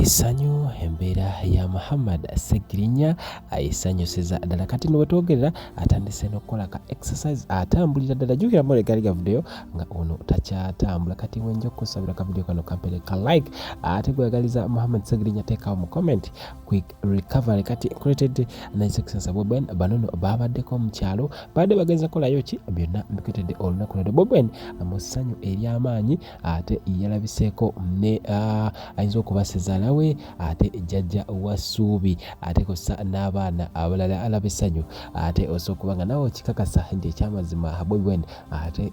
Essanyu embeera ya Muhammad Ssegirinya esanyusiza ddala kati no wetwogerera atandise n'okukola ka exercise atambulira ddala jjukira mu legali ga video nga ono takyatambula kati wenja okusabira ka video kano kampere ka like ate gwegaliza Muhammad Ssegirinya teekawo mu comment quick recovery kati created nice exercise Boben banono babaddeko mu kyalo badde bagenza kolayo ki byonna mbiketedde olunaku lwedde Boben mu ssanyu ery'amaanyi ate yalabiseeko ne ayinza okubaseza nawe ate jjajja wasuubi ate kosa n'abaana abalala alaba essanyu ate osobola nga nawe okikakasa nti ekyamazima Boben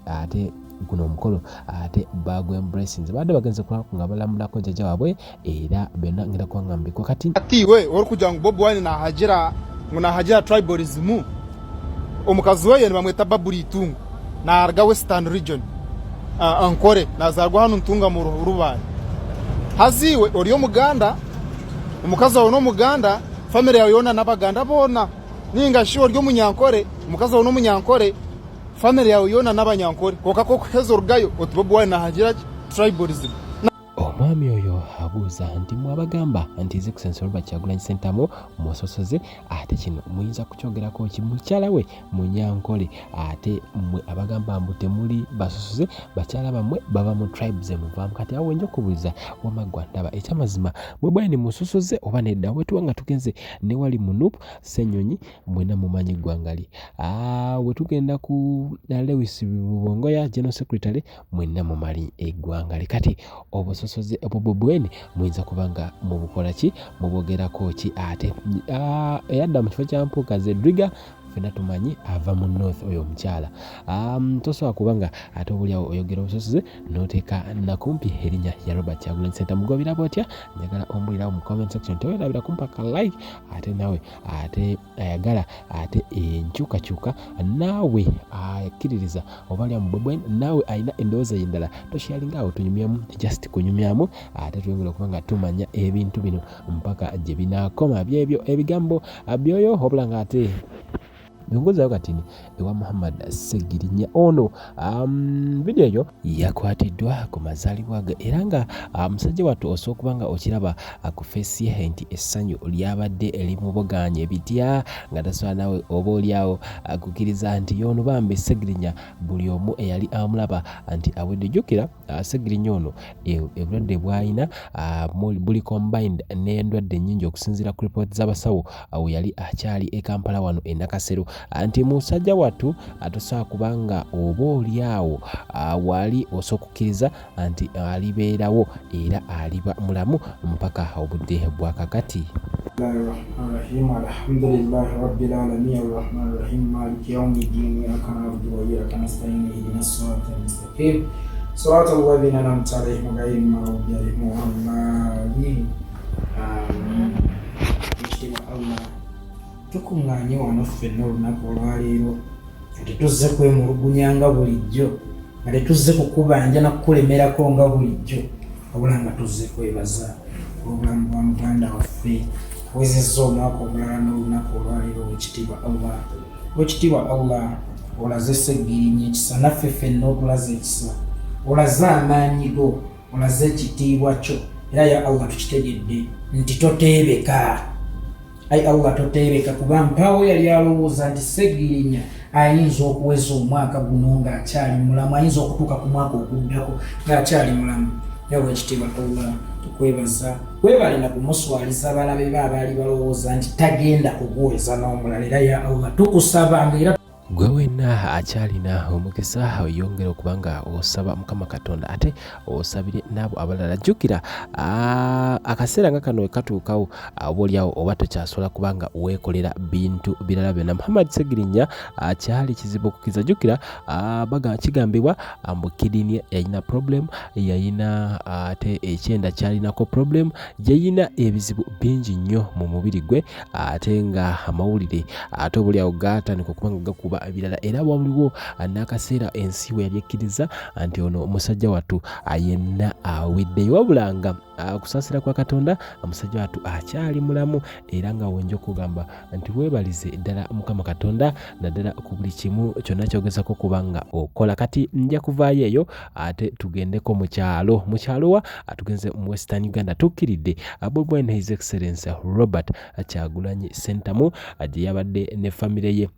ate guno omukolo ate bagwe blessings badde bagenze kulako nga balamulako jjajja waabwe era byonna ngenda kwangambiko kati we ori kugira ngo Bobi Wine nahajira tribalism omukazi we bamweta Babuli Itungo narga Western Region ankore nazarwa hano ntunga mu rubani haziwe oriyo muganda umukazi wawe no muganda family yawe yona n'abaganda bona ninga shiwo ryo munyankore umukazi wawe no munyankore family yawe yona n'abanyankore kokako hezo rugayo oti Bobi Wine nahajira tribalism. Omwami oyo abuuza nti mwabagamba nti His Excellency Robert Kyagulanyi Ssentamu musosoze ate kino muyinza kukyogerako ki mukyala we Munyankole ate mmwe abagamba mbu temuli basosoze bakyala bammwe baba mu tribes muvaamu kati awo wenja okubuuliza wamaggwa ndaba ekyamazima bwe bwani musosoze oba nedda wetuwa nga tugenze ne wali Munupu Ssenyonyi mwena mumanyi ggwangali wetugenda ku Lewis Rubongoya General Secretary mwena mumali eggwangali kati obusosoze Bobi Wine muyinza kubanga mubukola ki mubogerako ki ate eyadda mu kifo kya mpuuka Zedriga fena tumanyi ava mu north oyo omukyala tosobola kubanga ate obulyawo oyogera obusosoze n'oteeka nakumpi erinnya ya Robert Kyagulanyi Ssentamu gobiraba otya njagala ombulirawo mu comment section tewerabira kumpa ka like ate nawe ate ayagala ate enkyukakyuka naawe akkiririza obalya mu Bobi Wine naawe alina endowooza endala toshalingawo tunyumyamu just kunyumyamu ate tuyongera okubanga tumanya ebintu bino mpaka gye binaakoma byebyo ebigambo byoyo obula nga ate Nyongoza kati ewa Muhammad Ssegirinya ono video eyo yakwatiddwa ku mazaalibwa ge era nga musajja wattu osobola kubanga okiraba ku face ye nti essanyu lyabadde erimuboganya ebitya nga tasobola nawe oba oliawo akukiriza nti yono bambi Ssegirinya buli omu eyali amulaba nti awedde jjukira Ssegirinya ono ebulwadde bw'alina buli combined n'endwadde nnyingi okusinziira ku report z'abasawo awo yali akyali e Kampala wano e Nakasero anti musajja wattu atosobola kubanga oba oliawo wali osokukkiriza anti alibeerawo era aliba mulamu mpaka obudde bwa kakati. Alhamdulillahi rabbil alamin arrahmanir rahim maliki yawmiddin iyyaka na'budu wa iyyaka nasta'in ihdinas siratal mustaqim siratal ladzina an'amta alaihim ghayril maghdubi alaihim waladdallin. Allah tukunganye wano ffenna olunaku olwaleero tetuzze kwemulugunya nga bulijjo nga tetuzze kukubanja nakukulemerako nga bulijjo wabula nga tuzze kwebaza obulamu bwa muganda waffe wezezza omwaka omulala n'olunaku olwaleero wekitiibwa Allah olaze Ssegirinya ekisa naffe ffenna otulaze ekisa olaze amaanyi go olaze ekitiibwa kyo era ya Allah tukitegedde nti toteebeka ai Allah toteebeka kuba mpawo yali alowooza nti Ssegirinya ayinza okuweza omwaka guno ng'akyali mulamu ayinza okutuuka ku mwaka oguddako ng'akyali mulamu yawe ekitiibwa Allah tukwebaza webale na kumuswaliza abalabe be abaali balowooza nti tagenda kuguweza n'omulala era ya Allah tukusaba ng'era gwe wenna akyalina omukisa oyongera okubanga osaba Mukama Katonda ate osabire n'abo abalala jjukira akaseera nga kano katuukawo obaoliawo oba tokyasobola kubanga weekolera bintu birala byonna Muhammad Ssegirinya akyali kizibu okukkiriza jjukira kigambibwa mbu kidini yalina problem yalina ate ekyenda kyalinako problem yalina ebizibu bingi nnyo mu mubiri gwe ate nga amawulire ate obaoliawo gaatandika okubanga gakuba ebirala era waliwo n'akaseera ensi we yali ekkiriza nti ono omusajja wattu yenna aweddeyo wabula nga kusaasira kwa Katonda omusajja wattu akyali mulamu era nga wenjo kugamba nti weebalize ddala Mukama Katonda naddala ku buli kimu kyonna kyogezako kubanga okola. Kati nja kuvaayo eyo ate tugendeko mu kyalo wa tugenze mu Western Uganda tukkiridde Bobi Wine His Excellency Robert Kyagulanyi Ssentamu gye yabadde ne famire ye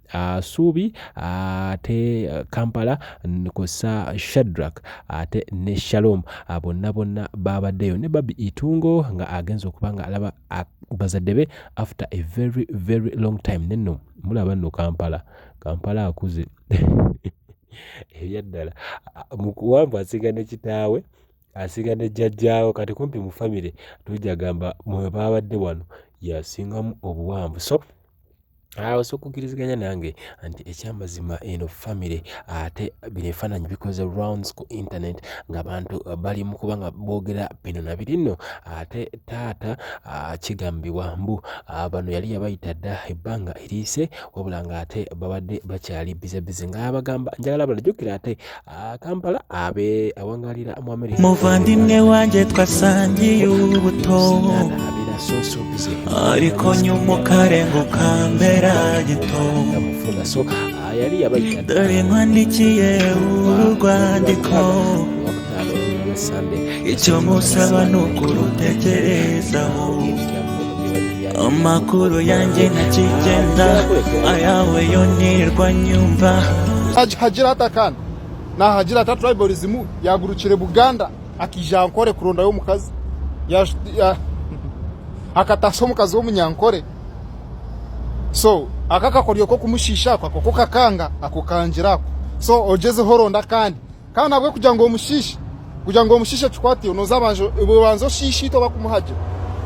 Suubi ate Kampala kosa Shadrack ate ne Shalom bonna babaddeyo ne Babi Itungo nga agenza okubanga alaba bazadde be after a very very long time. Nenno mulaba nno Kampala akuze ebyaddala mu kuwamba asigane kitaawe asigane jjajjaawo kati kumpi mu famire tujja gamba mwe babadde wano yasingamu obuwanvu. So sokukkiriziganya nange nti ekyamazima eno famire ate bino ebifaananyi bikoze rounds ku internet ng'abantu bali mu kuba nga boogera bino na biri nno ate taata kigambibwa mbu bano yali yabayita dda ebbanga eriise wabula ng'ate babadde bakyali bize ng'abagamba njagala banajjukira ate Kampala abe awangalira mu America muvandimwe wanjye twasangiye ubuto ariko nyuma ukarenga ukambera so yali yabayita dore nkwandikiye urwandiko icyo musaba ni ukurutekerezaho amakuru yanjye ntakigenda ayawe yo nirwa nyumva hagira atakana nahagira ata tribalism yagurukire Buganda akijankore kuronda yo mukazi akataso mukazi wo munyankore so akakakoryo ko kumushisha kwa ko kakanga akokanjirako so ojeze horonda kandi nabwe kugira ngo umushishe tukwati unozabanje ubanzo shishito bakumuhaje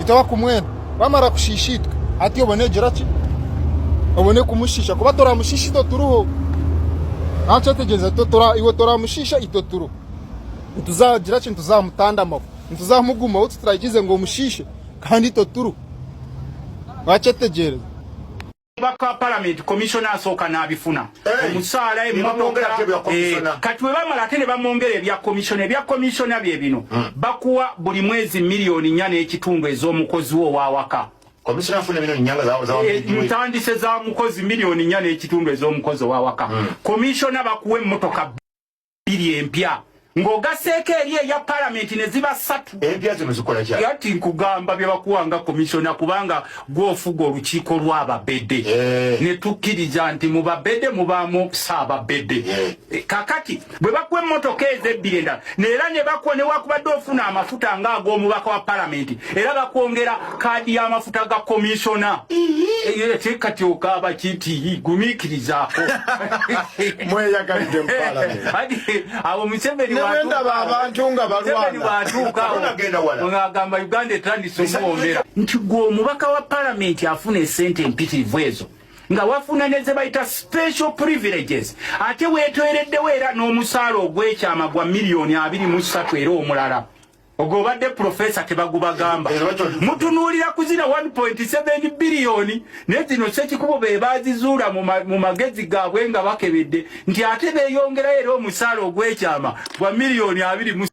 itoba kumwena bamara kushishitwa ati obone geraki obone kumushisha kuba tora mushishito turuho acha tegeza tora iwe tora mushisha itoturu tuzagira cyo tuzamutanda mafu tuzamuguma uturagize ngo mushishe kandi toturu acha tegereza baka parliament commissioner asoka nabifuna omusala emotoka kati we bamala tene bamongere bya commissioner bye bino bakuwa buli mwezi milioni 4.5 ez'omukozi wo wawaka commissioner afuna milioni nyanga za mutandise za mukozi milioni 4.5 ez'omukozi wawaka commissioner bakuwe emotoka bili empya ngogaseke eri ya parliament ne ziba 3 empya zimezikola cyane yati nkugamba bye bakuwanga commissioner kubanga gwofugo olukiiko lw'ababedde ne tukkiriza nti mu babedde mubaamu saababedde kakati bwe bakuwa emmotoka ez'ebbirenda neera ne bakuwa ne wakubadde ofuna amafuta ng'ag'omubaka wa parliament era bakwongera kaadi y'amafuta ga commissioner kati okaaba kiti gumiikirizaako mweyagalidde mu parliament abo Museveni wenda babantu nga balwana ngagamba Uganda etandise okuwombera nti gwe omubaka wa parliament afuna esente empitirivu ezo nga wafuna neze bayita special privileges ate weetoereddewo era n'omusaala ogw'ekyama gwa milioni 23 era omulala ogobadde professor tebagubagamba mutunuulira kuzina 1.7 billion nezino sekikubo be bazizuula mu magezi gaabwe nga bakebedde nti ate beeyongerayo era omusaala ogw'ekyama gwa milioni 23